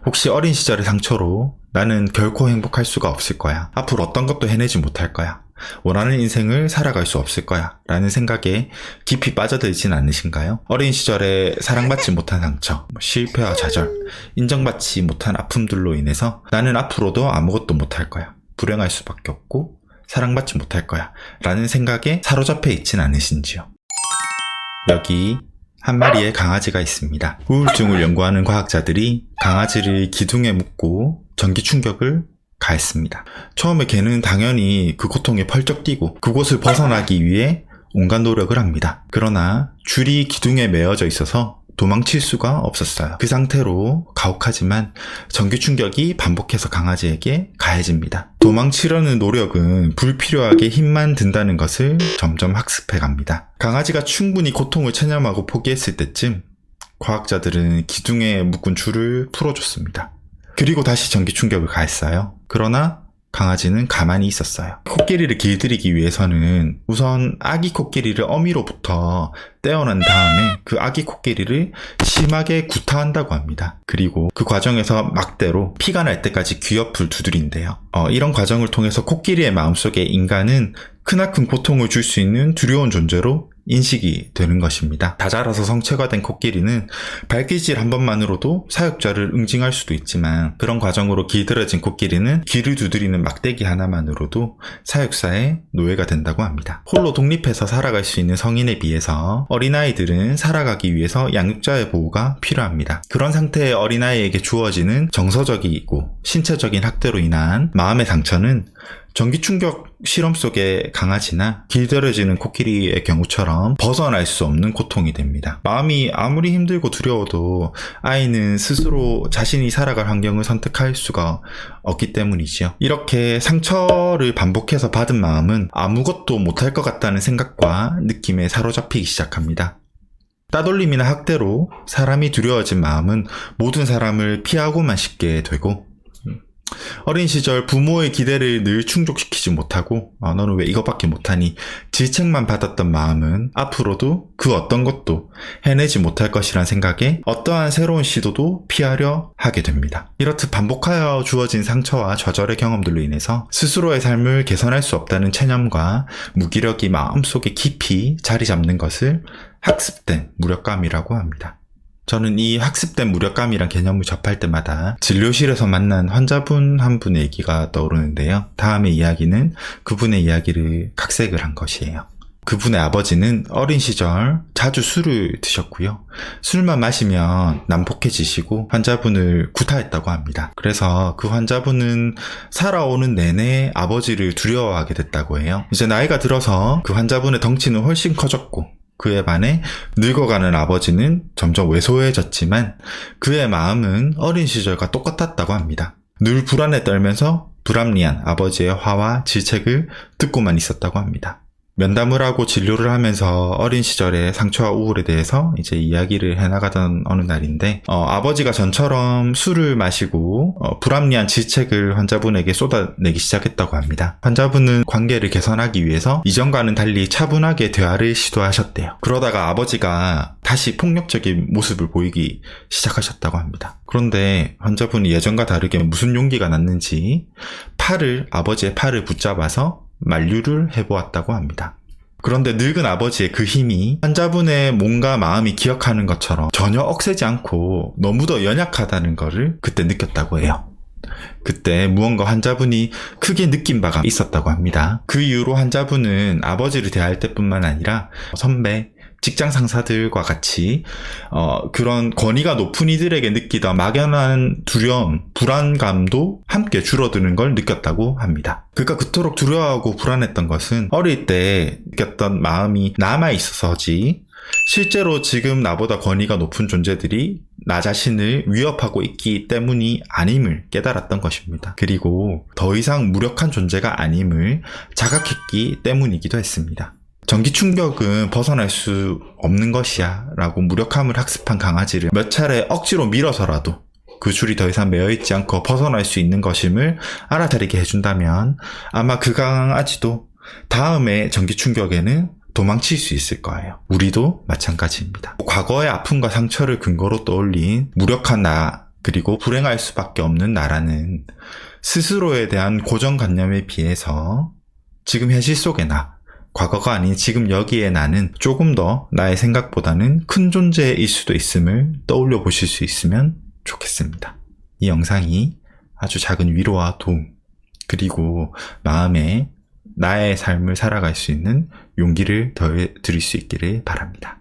혹시 어린 시절의 상처로 나는 결코 행복할 수가 없을 거야. 앞으로 어떤 것도 해내지 못할 거야. 원하는 인생을 살아갈 수 없을 거야. 라는 생각에 깊이 빠져들진 않으신가요? 어린 시절에 사랑받지 못한 상처, 실패와 좌절, 인정받지 못한 아픔들로 인해서 나는 앞으로도 아무것도 못할 거야. 불행할 수밖에 없고 사랑받지 못할 거야. 라는 생각에 사로잡혀 있진 않으신지요? 여기 한 마리의 강아지가 있습니다. 우울증을 연구하는 과학자들이 강아지를 기둥에 묶고 전기 충격을 가했습니다. 처음에 개는 당연히 그 고통에 펄쩍 뛰고 그곳을 벗어나기 위해 온갖 노력을 합니다. 그러나 줄이 기둥에 매어져 있어서 도망칠 수가 없었어요. 그 상태로 가혹하지만 전기 충격이 반복해서 강아지에게 가해집니다. 도망치려는 노력은 불필요하게 힘만 든다는 것을 점점 학습해 갑니다. 강아지가 충분히 고통을 체념하고 포기했을 때쯤 과학자들은 기둥에 묶은 줄을 풀어줬습니다. 그리고 다시 전기 충격을 가했어요. 그러나 강아지는 가만히 있었어요. 코끼리를 길들이기 위해서는 우선 아기 코끼리를 어미로부터 떼어난 다음에 그 아기 코끼리를 심하게 구타한다고 합니다. 그리고 그 과정에서 막대로 피가 날 때까지 귀 옆을 두드린대요. 이런 과정을 통해서 코끼리의 마음속에 인간은 크나큰 고통을 줄 수 있는 두려운 존재로 인식이 되는 것입니다. 다 자라서 성체가 된 코끼리는 발기질 한 번만으로도 사육자를 응징할 수도 있지만 그런 과정으로 길들여진 코끼리는 귀를 두드리는 막대기 하나만으로도 사육사의 노예가 된다고 합니다. 홀로 독립해서 살아갈 수 있는 성인에 비해서 어린아이들은 살아가기 위해서 양육자의 보호가 필요합니다. 그런 상태의 어린아이에게 주어지는 정서적이고 신체적인 학대로 인한 마음의 상처는 전기 충격 실험 속의 강아지나 길들여지는 코끼리의 경우처럼 벗어날 수 없는 고통이 됩니다. 마음이 아무리 힘들고 두려워도 아이는 스스로 자신이 살아갈 환경을 선택할 수가 없기 때문이지요. 이렇게 상처를 반복해서 받은 마음은 아무것도 못할 것 같다는 생각과 느낌에 사로잡히기 시작합니다. 따돌림이나 학대로 사람이 두려워진 마음은 모든 사람을 피하고만 싶게 되고 어린 시절 부모의 기대를 늘 충족시키지 못하고 너는 왜 이것밖에 못하니 질책만 받았던 마음은 앞으로도 그 어떤 것도 해내지 못할 것이란 생각에 어떠한 새로운 시도도 피하려 하게 됩니다. 이렇듯 반복하여 주어진 상처와 좌절의 경험들로 인해서 스스로의 삶을 개선할 수 없다는 체념과 무기력이 마음속에 깊이 자리 잡는 것을 학습된 무력감이라고 합니다. 저는 이 학습된 무력감이란 개념을 접할 때마다 진료실에서 만난 환자분 한 분의 얘기가 떠오르는데요. 다음의 이야기는 그분의 이야기를 각색을 한 것이에요. 그분의 아버지는 어린 시절 자주 술을 드셨고요. 술만 마시면 난폭해지시고 환자분을 구타했다고 합니다. 그래서 그 환자분은 살아오는 내내 아버지를 두려워하게 됐다고 해요. 이제 나이가 들어서 그 환자분의 덩치는 훨씬 커졌고 그에 반해 늙어가는 아버지는 점점 왜소해졌지만 그의 마음은 어린 시절과 똑같았다고 합니다. 늘 불안에 떨면서 불합리한 아버지의 화와 질책을 듣고만 있었다고 합니다. 면담을 하고 진료를 하면서 어린 시절의 상처와 우울에 대해서 이제 이야기를 해나가던 어느 날인데 아버지가 전처럼 술을 마시고 불합리한 질책을 환자분에게 쏟아내기 시작했다고 합니다. 환자분은 관계를 개선하기 위해서 이전과는 달리 차분하게 대화를 시도하셨대요. 그러다가 아버지가 다시 폭력적인 모습을 보이기 시작하셨다고 합니다. 그런데 환자분이 예전과 다르게 무슨 용기가 났는지 아버지의 팔을 붙잡아서 만류를 해보았다고 합니다. 그런데 늙은 아버지의 그 힘이 환자분의 몸과 마음이 기억하는 것처럼 전혀 억세지 않고 너무도 연약하다는 것을 그때 느꼈다고 해요. 그때 무언가 환자분이 크게 느낀 바가 있었다고 합니다. 그 이후로 환자분은 아버지를 대할 때뿐만 아니라 선배, 직장 상사들과 같이 그런 권위가 높은 이들에게 느끼던 막연한 두려움, 불안감도 함께 줄어드는 걸 느꼈다고 합니다. 그가 그토록 두려워하고 불안했던 것은 어릴 때 느꼈던 마음이 남아있어서지 실제로 지금 나보다 권위가 높은 존재들이 나 자신을 위협하고 있기 때문이 아님을 깨달았던 것입니다. 그리고 더 이상 무력한 존재가 아님을 자각했기 때문이기도 했습니다. 전기 충격은 벗어날 수 없는 것이야 라고 무력함을 학습한 강아지를 몇 차례 억지로 밀어서라도 그 줄이 더 이상 매어있지 않고 벗어날 수 있는 것임을 알아차리게 해준다면 아마 그 강아지도 다음에 전기 충격에는 도망칠 수 있을 거예요. 우리도 마찬가지입니다. 과거의 아픔과 상처를 근거로 떠올린 무력한 그리고 불행할 수밖에 없는 나라는 스스로에 대한 고정관념에 비해서 지금 현실 속의 나, 과거가 아닌 지금 여기에 나는 조금 더 나의 생각보다는 큰 존재일 수도 있음을 떠올려 보실 수 있으면 좋겠습니다. 이 영상이 아주 작은 위로와 도움, 그리고 마음에 나의 삶을 살아갈 수 있는 용기를 더해 드릴 수 있기를 바랍니다.